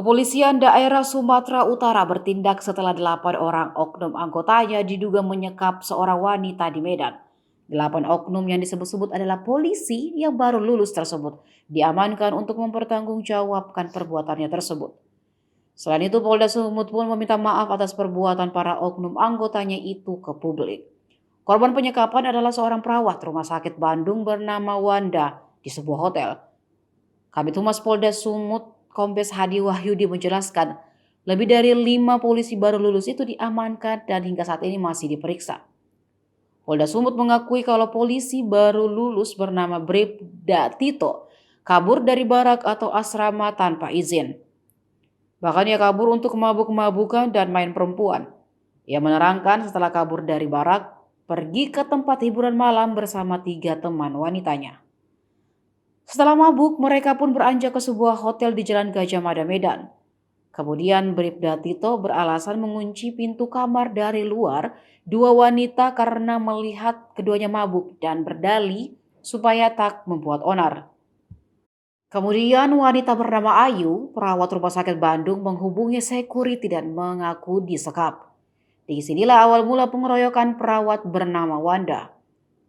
Kepolisian daerah Sumatera Utara bertindak setelah 8 orang oknum anggotanya diduga menyekap seorang wanita di Medan. 8 oknum yang disebut-sebut adalah polisi yang baru lulus tersebut diamankan untuk mempertanggungjawabkan perbuatannya tersebut. Selain itu, Polda Sumut pun meminta maaf atas perbuatan para oknum anggotanya itu ke publik. Korban penyekapan adalah seorang perawat rumah sakit Bandung bernama Wanda di sebuah hotel. Kabid Humas Polda Sumut Kombes Hadi Wahyudi menjelaskan, lebih dari 5 polisi baru lulus itu diamankan dan hingga saat ini masih diperiksa. Polda Sumut mengakui kalau polisi baru lulus bernama Bribda Tito kabur dari barak atau asrama tanpa izin. Bahkan ia kabur untuk mabuk-mabukan dan main perempuan. Ia menerangkan setelah kabur dari barak, pergi ke tempat hiburan malam bersama 3 teman wanitanya. Setelah mabuk, mereka pun beranjak ke sebuah hotel di Jalan Gajah Mada, Medan. Kemudian Bribda Tito beralasan mengunci pintu kamar dari luar 2 wanita karena melihat keduanya mabuk dan berdalih supaya tak membuat onar. Kemudian wanita bernama Ayu, perawat rumah sakit Bandung, menghubungi security dan mengaku disekap. Di sinilah awal mula pengeroyokan perawat bernama Wanda.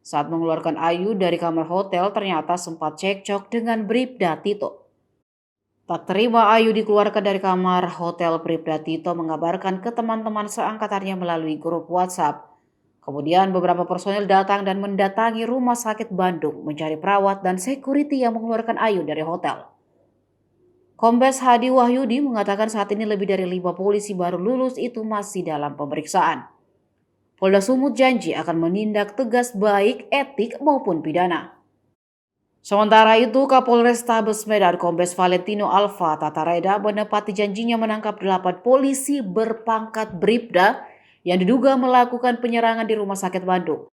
Saat mengeluarkan Ayu dari kamar hotel, ternyata sempat cekcok dengan Bribda Tito. Tak terima Ayu dikeluarkan dari kamar hotel, Bribda Tito mengabarkan ke teman-teman seangkatannya melalui grup WhatsApp. Kemudian beberapa personil datang dan mendatangi rumah sakit Bandung mencari perawat dan security yang mengeluarkan Ayu dari hotel. Kombes Hadi Wahyudi mengatakan saat ini lebih dari 5 polisi baru lulus itu masih dalam pemeriksaan. Polda Sumut janji akan menindak tegas baik etik maupun pidana. Sementara itu, Kapolrestabes Medan Kombes Valentino Alfa Tatareda menepati janjinya menangkap 8 polisi berpangkat Bribda yang diduga melakukan penyerangan di Rumah Sakit Bandung.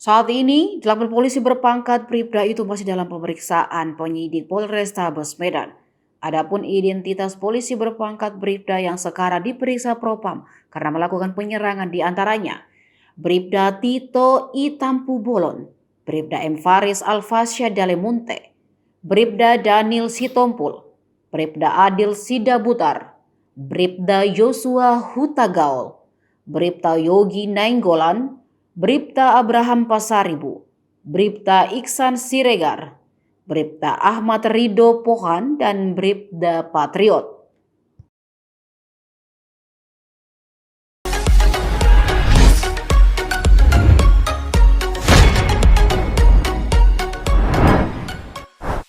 Saat ini, 8 polisi berpangkat Bribda itu masih dalam pemeriksaan penyidik Polrestabes Medan. Adapun identitas polisi berpangkat Bribda yang sekarang diperiksa Propam karena melakukan penyerangan di antaranya Bribda Tito Itampu Bolon, Bribda M. Faris Alfasya Dalemunte, Bribda Daniel Sitompul, Bribda Adil Sidabutar, Bribda Joshua Hutagaol, Bribda Yogi Nainggolan, Bribda Abraham Pasaribu, Bribda Iksan Siregar, Bribda Ahmad Rido Pohan, dan Bribda Patriot.